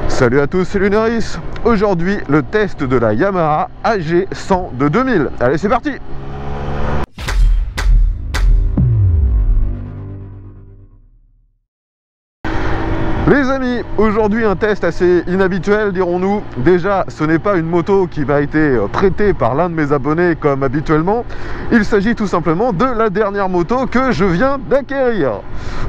Salut à tous, c'est Lunaris. Aujourd'hui, le test de la Yamaha AG100 de 2000. Allez, c'est parti! Les amis, aujourd'hui un test assez inhabituel, dirons-nous. Déjà, ce n'est pas une moto qui m'a été prêtée par l'un de mes abonnés comme habituellement. Il s'agit tout simplement de la dernière moto que je viens d'acquérir.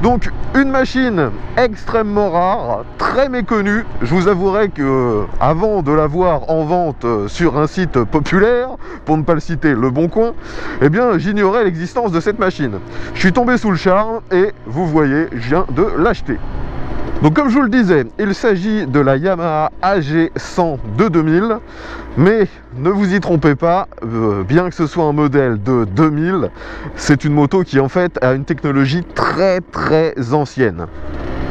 Donc, une machine extrêmement rare, très méconnue. Je vous avouerai que avant de la voir en vente sur un site populaire, pour ne pas le citer, Le Bon Coin, eh bien, j'ignorais l'existence de cette machine. Je suis tombé sous le charme et vous voyez, je viens de l'acheter. Donc comme je vous le disais, il s'agit de la Yamaha AG100 de 2000, mais ne vous y trompez pas, bien que ce soit un modèle de 2000, c'est une moto qui en fait a une technologie très ancienne.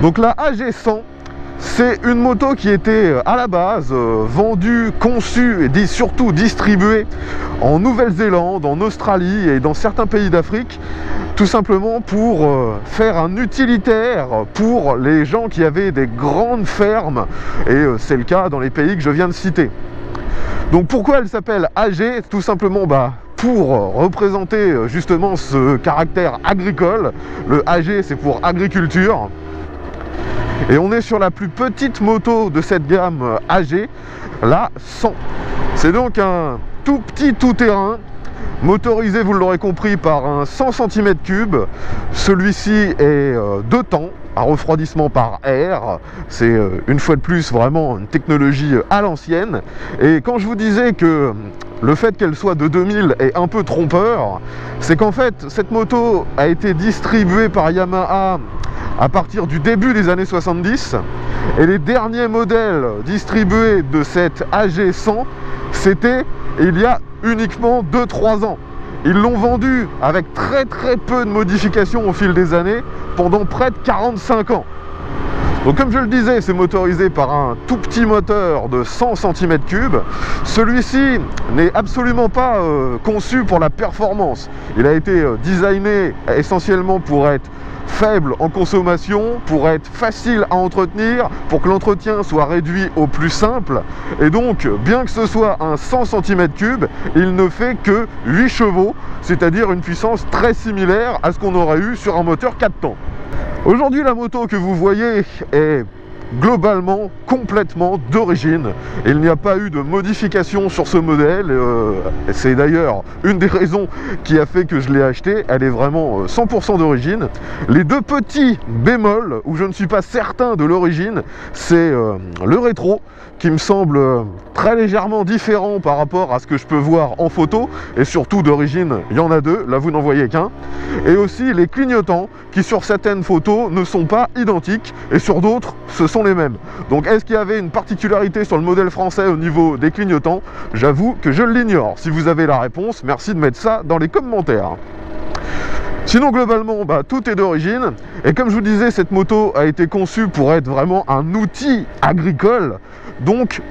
Donc la AG100, c'est une moto qui était à la base vendue, conçue et surtout distribuée en Nouvelle-Zélande, en Australie et dans certains pays d'Afrique, tout simplement pour faire un utilitaire pour les gens qui avaient des grandes fermes, et c'est le cas dans les pays que je viens de citer. Donc pourquoi elle s'appelle AG? Tout simplement pour représenter justement ce caractère agricole. Le AG, c'est pour agriculture. Et on est sur la plus petite moto de cette gamme AG, la 100. C'est donc un tout petit tout-terrain, motorisé, vous l'aurez compris, par un 100 cm3. Celui-ci est deux temps, à refroidissement par air. C'est une fois de plus vraiment une technologie à l'ancienne. Et quand je vous disais que le fait qu'elle soit de 2000 est un peu trompeur, c'est qu'en fait cette moto a été distribuée par Yamaha à partir du début des années 70, et les derniers modèles distribués de cette AG100, c'était il y a uniquement 2-3 ans. Ils l'ont vendu avec très peu de modifications au fil des années pendant près de 45 ans. Donc comme je le disais, c'est motorisé par un tout petit moteur de 100 cm3. Celui-ci n'est absolument pas conçu pour la performance. Il a été designé essentiellement pour être faible en consommation, pour être facile à entretenir, pour que l'entretien soit réduit au plus simple. Et donc, bien que ce soit un 100 cm3, il ne fait que 8 chevaux, c'est-à-dire une puissance très similaire à ce qu'on aurait eu sur un moteur 4 temps. Aujourd'hui, la moto que vous voyez est globalement complètement d'origine. Il n'y a pas eu de modification sur ce modèle. C'est d'ailleurs une des raisons qui a fait que je l'ai acheté. Elle est vraiment 100% d'origine. Les deux petits bémols où je ne suis pas certain de l'origine, c'est le rétro qui me semble très légèrement différent par rapport à ce que je peux voir en photo, et surtout d'origine il y en a deux, là vous n'en voyez qu'un, et aussi les clignotants qui sur certaines photos ne sont pas identiques et sur d'autres ce sont les mêmes. Donc est-ce qu'il y avait une particularité sur le modèle français au niveau des clignotants? J'avoue que je l'ignore. Si vous avez la réponse, merci de mettre ça dans les commentaires. Sinon globalement tout est d'origine, et comme je vous disais, cette moto a été conçue pour être vraiment un outil agricole. Donc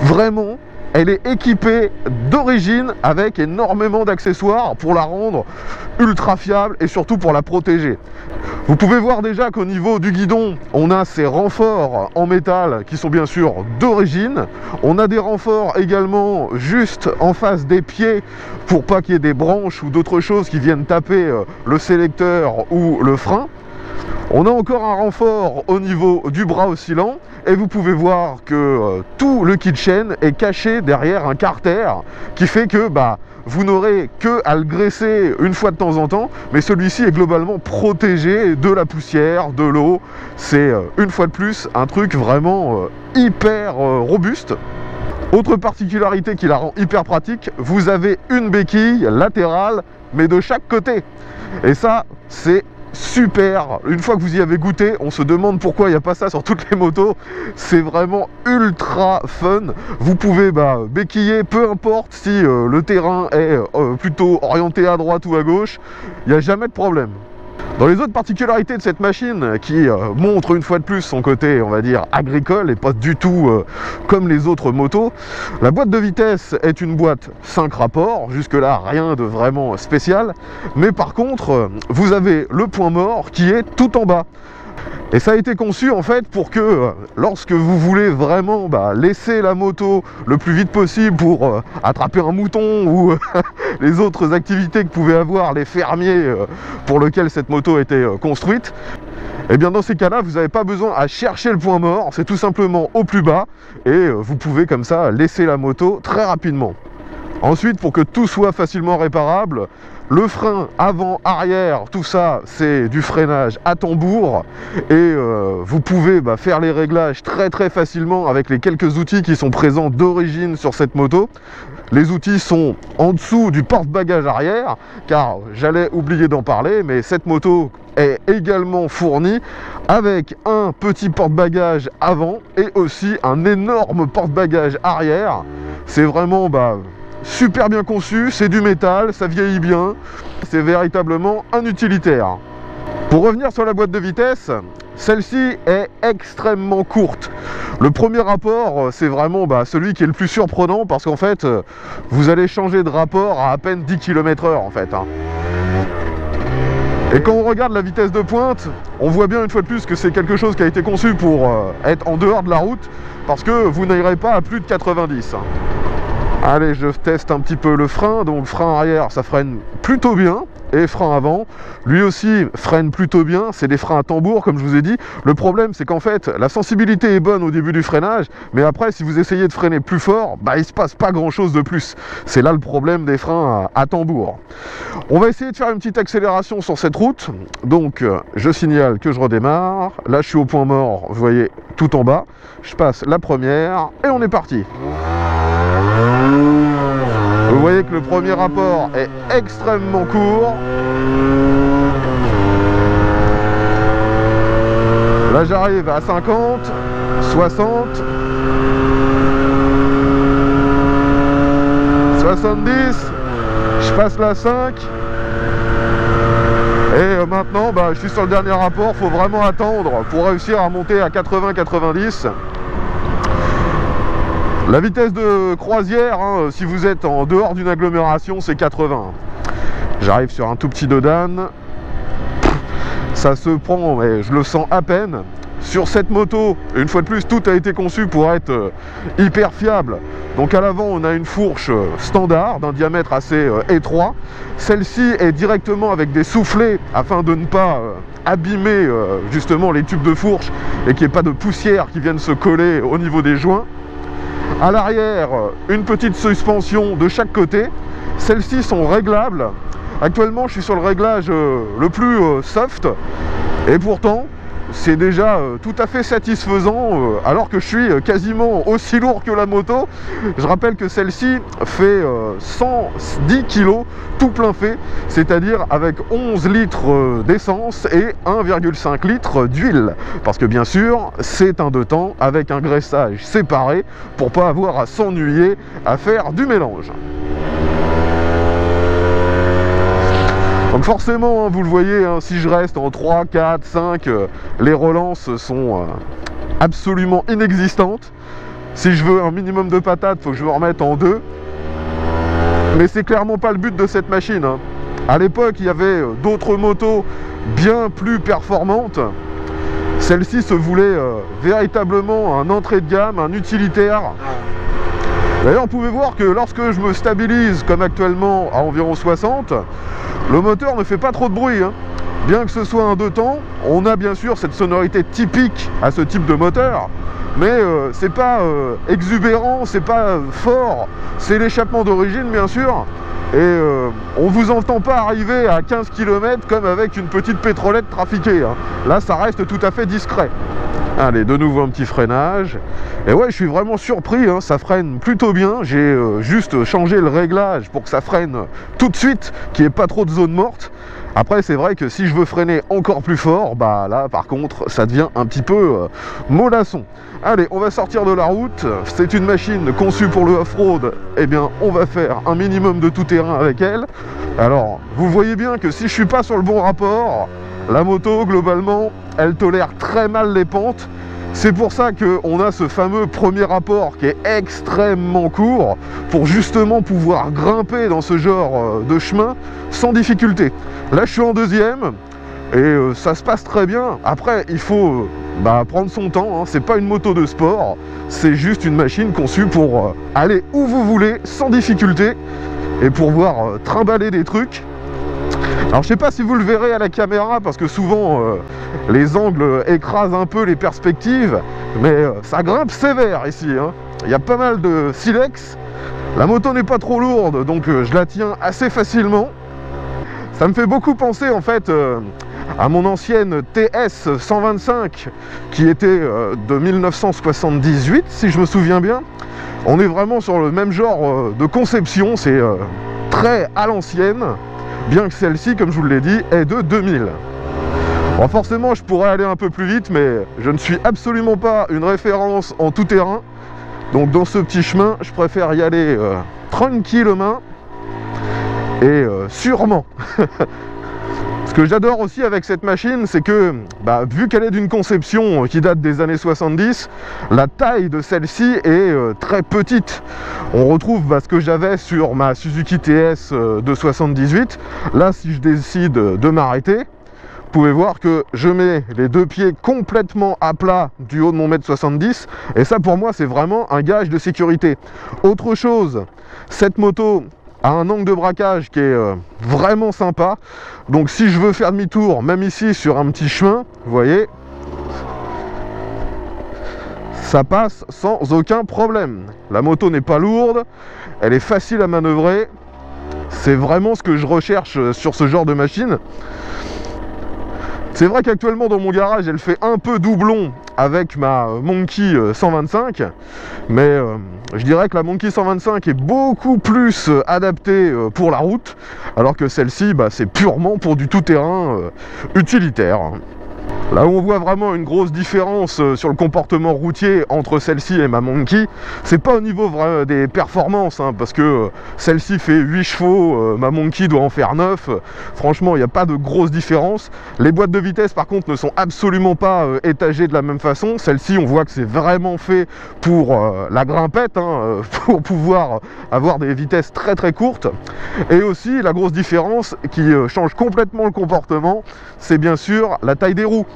vraiment elle est équipée d'origine avec énormément d'accessoires pour la rendre ultra fiable et surtout pour la protéger. Vous pouvez voir déjà qu'au niveau du guidon, on a ces renforts en métal qui sont bien sûr d'origine. On a des renforts également juste en face des pieds pour pas qu'il y ait des branches ou d'autres choses qui viennent taper le sélecteur ou le frein. On a encore un renfort au niveau du bras oscillant, et vous pouvez voir que tout le kit chaîne est caché derrière un carter qui fait que vous n'aurez que à le graisser une fois de temps en temps, mais celui-ci est globalement protégé de la poussière, de l'eau. C'est une fois de plus un truc vraiment hyper robuste. Autre particularité qui la rend hyper pratique, vous avez une béquille latérale mais de chaque côté, et ça c'est super. Une fois que vous y avez goûté, on se demande pourquoi il n'y a pas ça sur toutes les motos. C'est vraiment ultra fun. Vous pouvez béquiller, peu importe si le terrain est plutôt orienté à droite ou à gauche, il n'y a jamais de problème. Dans les autres particularités de cette machine, qui montre une fois de plus son côté, on va dire, agricole et pas du tout comme les autres motos, la boîte de vitesse est une boîte 5 rapports, jusque là rien de vraiment spécial, mais par contre vous avez le point mort qui est tout en bas. Et ça a été conçu en fait pour que lorsque vous voulez vraiment laisser la moto le plus vite possible pour attraper un mouton ou les autres activités que pouvaient avoir les fermiers pour lesquels cette moto a été construite, et bien dans ces cas-là, vous n'avez pas besoin à chercher le point mort, c'est tout simplement au plus bas et vous pouvez comme ça laisser la moto très rapidement. Ensuite, pour que tout soit facilement réparable, le frein avant, arrière, tout ça, c'est du freinage à tambour et vous pouvez faire les réglages très facilement avec les quelques outils qui sont présents d'origine sur cette moto. Les outils sont en dessous du porte-bagages arrière, car j'allais oublier d'en parler, mais cette moto est également fournie avec un petit porte-bagages avant et aussi un énorme porte-bagages arrière. C'est vraiment super bien conçu, c'est du métal, ça vieillit bien, c'est véritablement un utilitaire. Pour revenir sur la boîte de vitesse, celle-ci est extrêmement courte. Le premier rapport, c'est vraiment celui qui est le plus surprenant parce qu'en fait, vous allez changer de rapport à peine 10 km/h en fait. Et quand on regarde la vitesse de pointe, on voit bien une fois de plus que c'est quelque chose qui a été conçu pour être en dehors de la route parce que vous n'irez pas à plus de 90. Allez, je teste un petit peu le frein. Donc frein arrière, ça freine plutôt bien. Et frein avant, lui aussi freine plutôt bien. C'est des freins à tambour, comme je vous ai dit. Le problème, c'est qu'en fait, la sensibilité est bonne au début du freinage. Mais après, si vous essayez de freiner plus fort, il se passe pas grand-chose de plus. C'est là le problème des freins à tambour. On va essayer de faire une petite accélération sur cette route. Donc, je signale que je redémarre. Là, je suis au point mort, vous voyez, tout en bas. Je passe la première et on est parti. Vous voyez que le premier rapport est extrêmement court. Là j'arrive à 50, 60, 70, je passe la 5. Et maintenant je suis sur le dernier rapport, faut vraiment attendre pour réussir à monter à 80-90. La vitesse de croisière, si vous êtes en dehors d'une agglomération, c'est 80. J'arrive sur un tout petit dodane. Ça se prend, mais je le sens à peine. Sur cette moto, une fois de plus, tout a été conçu pour être hyper fiable. Donc à l'avant, on a une fourche standard d'un diamètre assez étroit. Celle-ci est directement avec des soufflets afin de ne pas abîmer justement les tubes de fourche et qu'il n'y ait pas de poussière qui vienne se coller au niveau des joints. À l'arrière, une petite suspension de chaque côté. Celles-ci sont réglables. Actuellement, je suis sur le réglage le plus soft. Et pourtant, c'est déjà tout à fait satisfaisant alors que je suis quasiment aussi lourd que la moto. Je rappelle que celle-ci fait 110 kg tout plein fait, c'est-à-dire avec 11 litres d'essence et 1,5 litre d'huile. Parce que bien sûr, c'est un deux temps avec un graissage séparé pour pas avoir à s'ennuyer à faire du mélange. Donc forcément, vous le voyez, si je reste en 3, 4, 5, les relances sont absolument inexistantes. Si je veux un minimum de patates, il faut que je me remette en 2. Mais c'est clairement pas le but de cette machine. À l'époque, il y avait d'autres motos bien plus performantes. Celle-ci se voulait véritablement un entrée de gamme, un utilitaire. D'ailleurs, vous pouvez voir que lorsque je me stabilise, comme actuellement à environ 60, le moteur ne fait pas trop de bruit. Bien que ce soit un deux temps, on a bien sûr cette sonorité typique à ce type de moteur, mais c'est pas exubérant, c'est pas fort, c'est l'échappement d'origine bien sûr, et on vous entend pas arriver à 15 km comme avec une petite pétrolette trafiquée. Là, ça reste tout à fait discret. Allez, de nouveau un petit freinage. Et ouais, je suis vraiment surpris, ça freine plutôt bien. J'ai juste changé le réglage pour que ça freine tout de suite, qu'il n'y ait pas trop de zone morte. Après, c'est vrai que si je veux freiner encore plus fort, là, par contre, ça devient un petit peu mollasson. Allez, on va sortir de la route. C'est une machine conçue pour le off-road. Eh bien, on va faire un minimum de tout-terrain avec elle. Alors, vous voyez bien que si je suis pas sur le bon rapport, la moto, globalement, elle tolère très mal les pentes. C'est pour ça qu'on a ce fameux premier rapport qui est extrêmement court pour justement pouvoir grimper dans ce genre de chemin sans difficulté. Là, je suis en deuxième. et ça se passe très bien. Après, il faut prendre son temps, hein. C'est pas une moto de sport, c'est juste une machine conçue pour aller où vous voulez sans difficulté et pour pouvoir trimballer des trucs. Alors je sais pas si vous le verrez à la caméra parce que souvent les angles écrasent un peu les perspectives, mais ça grimpe sévère ici, hein. Il y a pas mal de silex. La moto n'est pas trop lourde, donc je la tiens assez facilement. Ça me fait beaucoup penser en fait à mon ancienne TS 125 qui était de 1978 si je me souviens bien. On est vraiment sur le même genre de conception, c'est très à l'ancienne, bien que celle-ci, comme je vous l'ai dit, est de 2000. Bon, forcément je pourrais aller un peu plus vite, mais je ne suis absolument pas une référence en tout terrain. Donc dans ce petit chemin, je préfère y aller tranquillement et sûrement. Ce que j'adore aussi avec cette machine, c'est que, vu qu'elle est d'une conception qui date des années 70, la taille de celle-ci est très petite. On retrouve ce que j'avais sur ma Suzuki TS de 78. Là, si je décide de m'arrêter, vous pouvez voir que je mets les deux pieds complètement à plat du haut de mon 1m70 m, et ça pour moi c'est vraiment un gage de sécurité. Autre chose, cette moto a un angle de braquage qui est vraiment sympa, donc si je veux faire demi-tour, même ici sur un petit chemin, vous voyez, ça passe sans aucun problème. La moto n'est pas lourde, elle est facile à manœuvrer, c'est vraiment ce que je recherche sur ce genre de machine. C'est vrai qu'actuellement dans mon garage elle fait un peu doublon avec ma Monkey 125, mais je dirais que la Monkey 125 est beaucoup plus adaptée pour la route, alors que celle-ci c'est purement pour du tout-terrain utilitaire. Là où on voit vraiment une grosse différence sur le comportement routier entre celle-ci et ma Monkey, c'est pas au niveau des performances, hein, parce que celle-ci fait 8 chevaux, ma Monkey doit en faire 9. Franchement, il n'y a pas de grosse différence. Les boîtes de vitesse, par contre, ne sont absolument pas étagées de la même façon. Celle-ci, on voit que c'est vraiment fait pour la grimpette, hein, pour pouvoir avoir des vitesses très très courtes. Et aussi, la grosse différence qui change complètement le comportement, c'est bien sûr la taille des roues.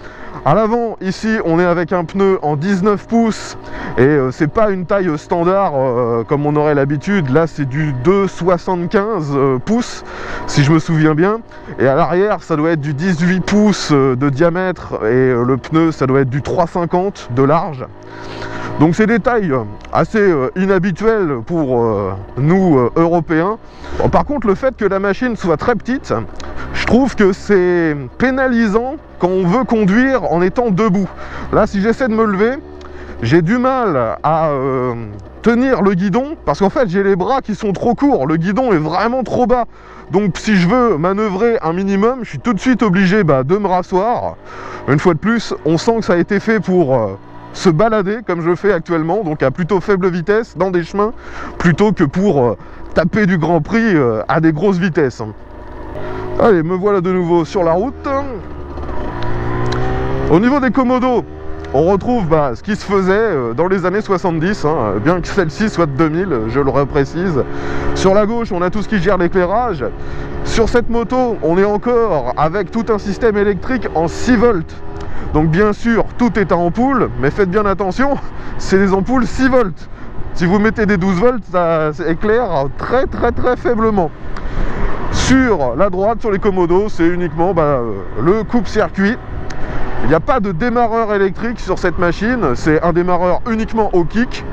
À l'avant, ici, on est avec un pneu en 19 pouces et c'est pas une taille standard comme on aurait l'habitude. Là, c'est du 2,75 pouces, si je me souviens bien. Et à l'arrière, ça doit être du 18 pouces de diamètre et le pneu, ça doit être du 3,50 de large. Donc c'est des tailles assez inhabituelles pour nous Européens. Bon, par contre, le fait que la machine soit très petite, je trouve que c'est pénalisant quand on veut conduire en étant debout. Là, si j'essaie de me lever, j'ai du mal à tenir le guidon parce qu'en fait j'ai les bras qui sont trop courts, le guidon est vraiment trop bas. Donc si je veux manœuvrer un minimum, je suis tout de suite obligé de me rasseoir. Une fois de plus, on sent que ça a été fait pour se balader comme je le fais actuellement, donc à plutôt faible vitesse dans des chemins, plutôt que pour taper du Grand Prix à des grosses vitesses. Allez, me voilà de nouveau sur la route. Au niveau des commodos, on retrouve ce qui se faisait dans les années 70, hein, bien que celle-ci soit de 2000, je le reprécise. Sur la gauche, on a tout ce qui gère l'éclairage. Sur cette moto, on est encore avec tout un système électrique en 6 volts. Donc bien sûr, tout est à ampoule, mais faites bien attention, c'est des ampoules 6 volts. Si vous mettez des 12 volts, ça éclaire très très très faiblement. Sur la droite, sur les commodos, c'est uniquement le coupe-circuit. Il n'y a pas de démarreur électrique sur cette machine, c'est un démarreur uniquement au kick.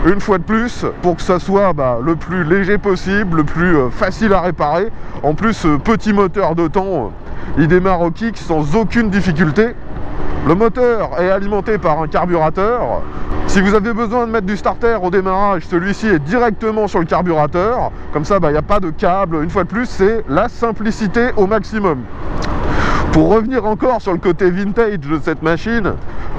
Une fois de plus, pour que ça soit le plus léger possible, le plus facile à réparer. En plus, ce petit moteur de temps, il démarre au kick sans aucune difficulté. Le moteur est alimenté par un carburateur. Si vous avez besoin de mettre du starter au démarrage, celui-ci est directement sur le carburateur. Comme ça, il n'y a pas de câble. Une fois de plus, c'est la simplicité au maximum. Pour revenir encore sur le côté vintage de cette machine,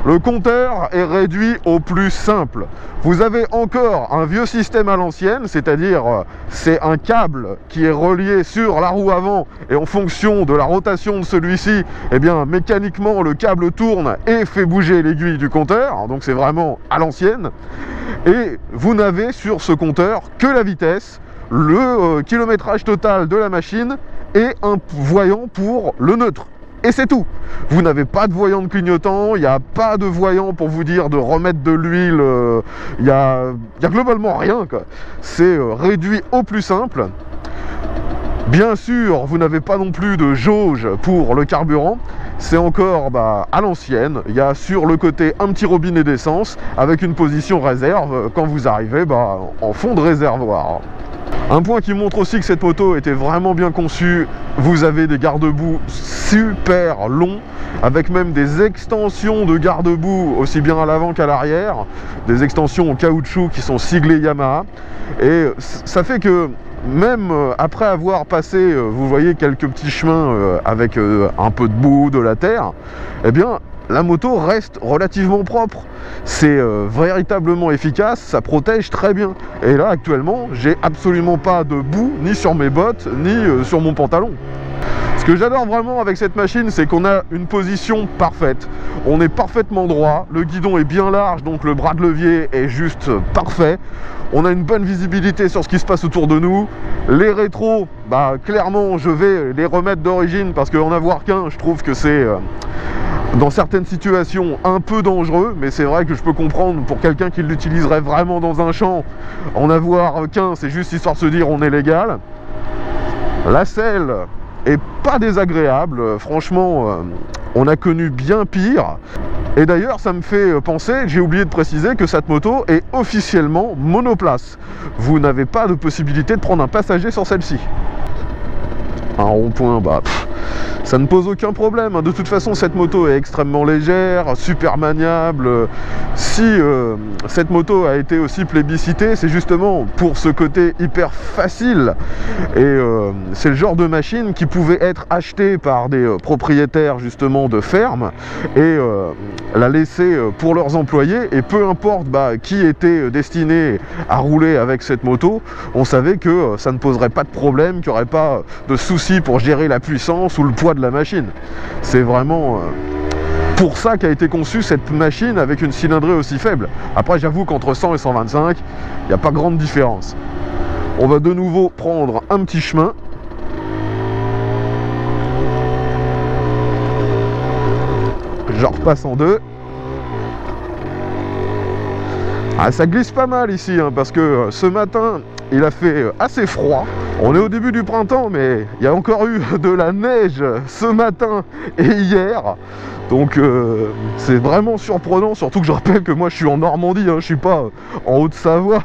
le compteur est réduit au plus simple. Vous avez encore un vieux système à l'ancienne, c'est-à-dire c'est un câble qui est relié sur la roue avant et en fonction de la rotation de celui-ci, mécaniquement le câble tourne et fait bouger l'aiguille du compteur, donc c'est vraiment à l'ancienne. Et vous n'avez sur ce compteur que la vitesse, le kilométrage total de la machine et un voyant pour le neutre. et c'est tout. Vous n'avez pas de voyant de clignotant, il n'y a pas de voyant pour vous dire de remettre de l'huile, il y a globalement rien, quoi. C'est réduit au plus simple. Bien sûr, vous n'avez pas non plus de jauge pour le carburant. C'est encore à l'ancienne. Il y a sur le côté un petit robinet d'essence avec une position réserve quand vous arrivez en fond de réservoir. Un point qui montre aussi que cette moto était vraiment bien conçue, vous avez des garde-boue super longs, avec même des extensions de garde-boue aussi bien à l'avant qu'à l'arrière, des extensions en caoutchouc qui sont siglées Yamaha, et ça fait que même après avoir passé, vous voyez, quelques petits chemins avec un peu de boue, de la terre, eh bien la moto reste relativement propre. C'est véritablement efficace, ça protège très bien. Et là actuellement, j'ai absolument pas de boue, ni sur mes bottes, ni sur mon pantalon. Ce que j'adore vraiment avec cette machine, c'est qu'on a une position parfaite. On est parfaitement droit, le guidon est bien large, donc le bras de levier est juste parfait. On a une bonne visibilité sur ce qui se passe autour de nous. Les rétros, clairement, je vais les remettre d'origine parce qu'en avoir qu'un, je trouve que c'est, dans certaines situations, un peu dangereux. Mais c'est vrai que je peux comprendre pour quelqu'un qui l'utiliserait vraiment dans un champ, en avoir qu'un, c'est juste histoire de se dire on est légal. La selle est pas désagréable, franchement, on a connu bien pire. Et d'ailleurs, ça me fait penser, j'ai oublié de préciser que cette moto est officiellement monoplace. Vous n'avez pas de possibilité de prendre un passager sur celle-ci. Un rond-point, ça ne pose aucun problème. De toute façon, cette moto est extrêmement légère, super maniable. Si cette moto a été aussi plébiscitée, c'est justement pour ce côté hyper facile. Et c'est le genre de machine qui pouvait être achetée par des propriétaires justement de fermes et la laisser pour leurs employés. Et peu importe qui était destiné à rouler avec cette moto, on savait que ça ne poserait pas de problème, qu'il n'y aurait pas de soucis pour gérer la puissance ou le poids de la machine. C'est vraiment pour ça qu'a été conçue cette machine avec une cylindrée aussi faible. Après, j'avoue qu'entre 100 et 125, il n'y a pas grande différence. On va de nouveau prendre un petit chemin. Je repasse en deux. Ça glisse pas mal ici, parce que ce matin, il a fait assez froid. On est au début du printemps, mais il y a encore eu de la neige ce matin et hier. Donc c'est vraiment surprenant, surtout que je rappelle que moi je suis en Normandie, je suis pas en Haute-Savoie.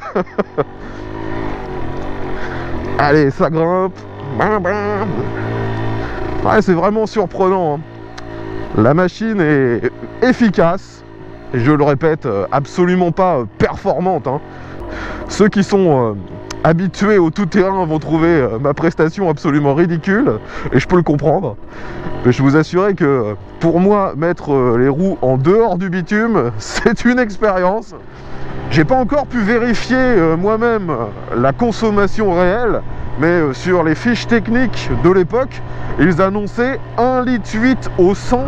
Allez, ça grimpe. Ouais, c'est vraiment surprenant. La machine est efficace, et je le répète, absolument pas performante. Ceux qui sont habitués au tout-terrain vont trouver ma prestation absolument ridicule, et je peux le comprendre. Mais je vous assure que pour moi, mettre les roues en dehors du bitume, c'est une expérience. J'ai pas encore pu vérifier moi-même la consommation réelle, mais sur les fiches techniques de l'époque, ils annonçaient 1,8 litre au 100.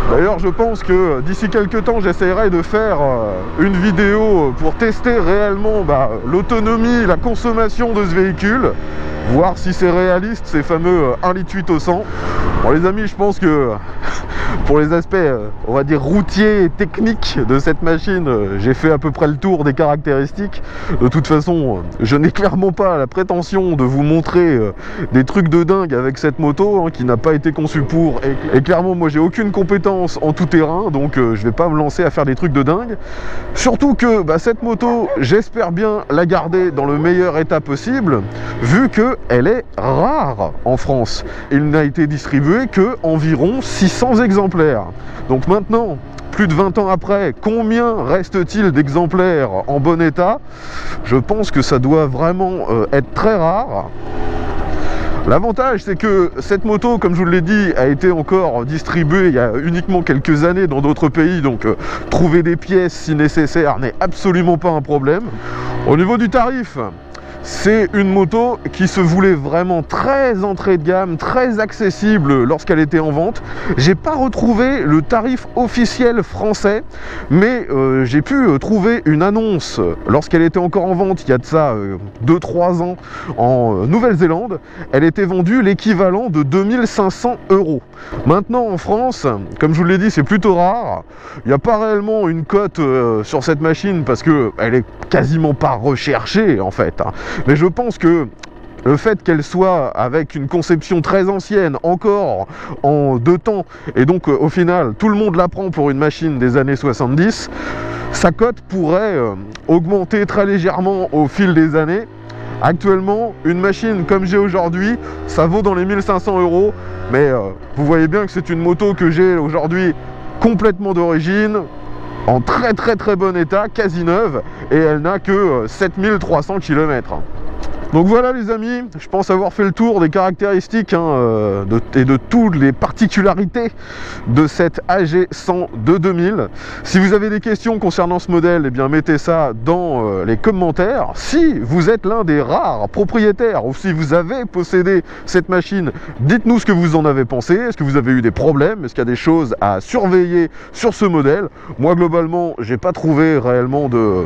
D'ailleurs, je pense que d'ici quelques temps, j'essaierai de faire une vidéo pour tester réellement l'autonomie, la consommation de ce véhicule, voir si c'est réaliste, ces fameux 1,8 litre au 100. Bon les amis, je pense que pour les aspects, on va dire routiers et techniques de cette machine, j'ai fait à peu près le tour des caractéristiques. De toute façon, je n'ai clairement pas la prétention de vous montrer des trucs de dingue avec cette moto, qui n'a pas été conçue pour. Et clairement, moi, j'ai aucune compétence en tout terrain, donc je vais pas me lancer à faire des trucs de dingue. Surtout que cette moto, j'espère bien la garder dans le meilleur état possible, vu qu'elle est rare en France. Il n'a été distribué que environ 600 exemplaires. Donc maintenant, plus de 20 ans après, combien reste-t-il d'exemplaires en bon état? Je pense que ça doit vraiment être très rare. L'avantage, c'est que cette moto, comme je vous l'ai dit, a été encore distribuée il y a uniquement quelques années dans d'autres pays, donc trouver des pièces si nécessaire n'est absolument pas un problème. Au niveau du tarif, c'est une moto qui se voulait vraiment très entrée de gamme, très accessible lorsqu'elle était en vente. J'ai pas retrouvé le tarif officiel français, mais j'ai pu trouver une annonce lorsqu'elle était encore en vente il y a de ça 2-3 ans en Nouvelle-Zélande. Elle était vendue l'équivalent de 2500 €. Maintenant en France, comme je vous l'ai dit, c'est plutôt rare. Il n'y a pas réellement une cote sur cette machine parce que elle est quasiment pas recherchée en fait. Mais je pense que le fait qu'elle soit avec une conception très ancienne, encore en 2 temps, et donc au final tout le monde la prend pour une machine des années 70, sa cote pourrait augmenter très légèrement au fil des années. Actuellement, une machine comme j'ai aujourd'hui, ça vaut dans les 1500 €, mais vous voyez bien que c'est une moto que j'ai aujourd'hui complètement d'origine, en très bon état, quasi neuve, et elle n'a que 7300 km. Donc voilà les amis, je pense avoir fait le tour des caractéristiques et de toutes les particularités de cette AG100 de 2000. Si vous avez des questions concernant ce modèle, eh bien mettez ça dans les commentaires. Si vous êtes l'un des rares propriétaires ou si vous avez possédé cette machine, dites-nous ce que vous en avez pensé. Est-ce que vous avez eu des problèmes? Est-ce qu'il y a des choses à surveiller sur ce modèle? Moi globalement, j'ai pas trouvé réellement de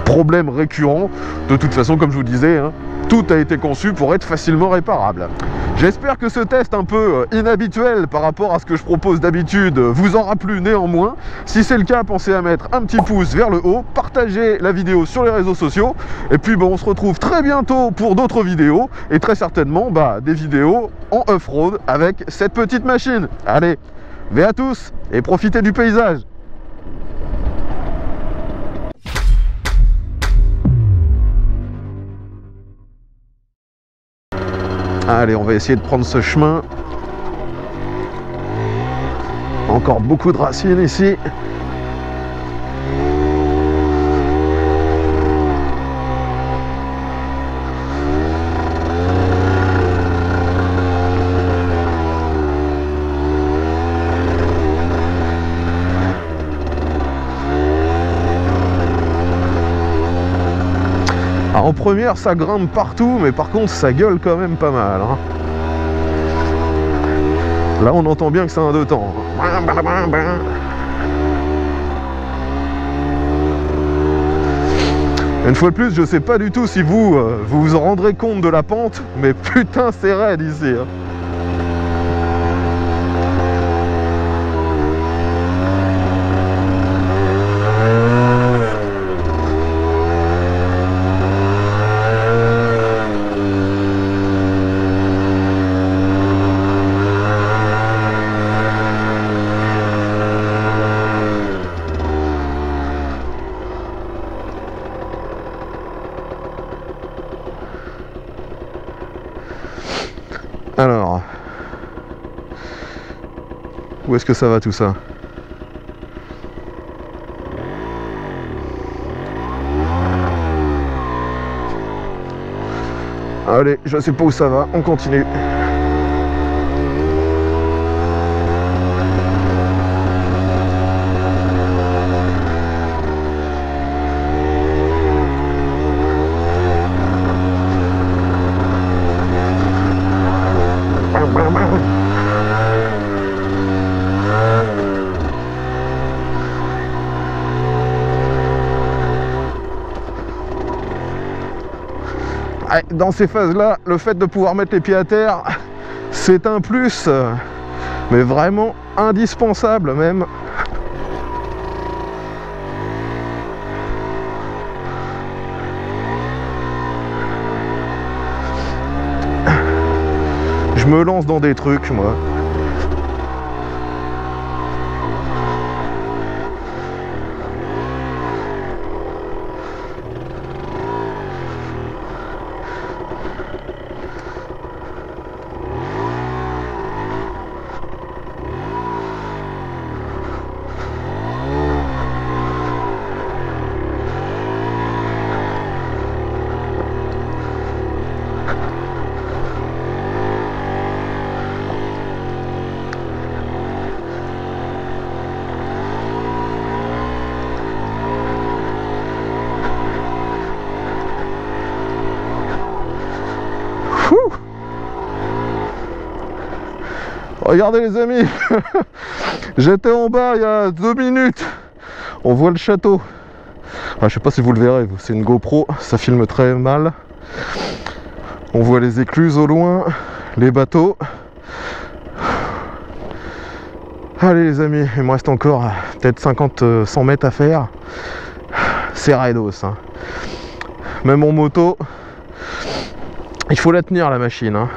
problèmes récurrents. De toute façon, comme je vous disais, tout a été conçu pour être facilement réparable. J'espère que ce test un peu inhabituel par rapport à ce que je propose d'habitude vous aura plu néanmoins. Si c'est le cas, pensez à mettre un petit pouce vers le haut, partagez la vidéo sur les réseaux sociaux, et puis on se retrouve très bientôt pour d'autres vidéos, et très certainement des vidéos en off-road avec cette petite machine. Allez, ve à tous et profitez du paysage. Allez, on va essayer de prendre ce chemin. Encore beaucoup de racines ici. En première, ça grimpe partout, mais par contre, ça gueule quand même pas mal. Là, on entend bien que c'est un 2 temps. Une fois de plus, je sais pas du tout si vous vous rendrez compte de la pente, mais putain, c'est raide ici. Alors, où est-ce que ça va tout ça? Allez, je sais pas où ça va, on continue. Dans ces phases-là, le fait de pouvoir mettre les pieds à terre, c'est un plus, mais vraiment indispensable même. Je me lance dans des trucs, moi. Ouh. Regardez les amis, j'étais en bas il y a 2 minutes, on voit le château. Ah, je sais pas si vous le verrez, c'est une GoPro, ça filme très mal. On voit les écluses au loin, les bateaux. Allez les amis, il me reste encore peut-être 50-100 mètres à faire. C'est raidos, hein. Même en moto, il faut la tenir la machine, hein.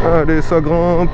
Allez, ça grimpe.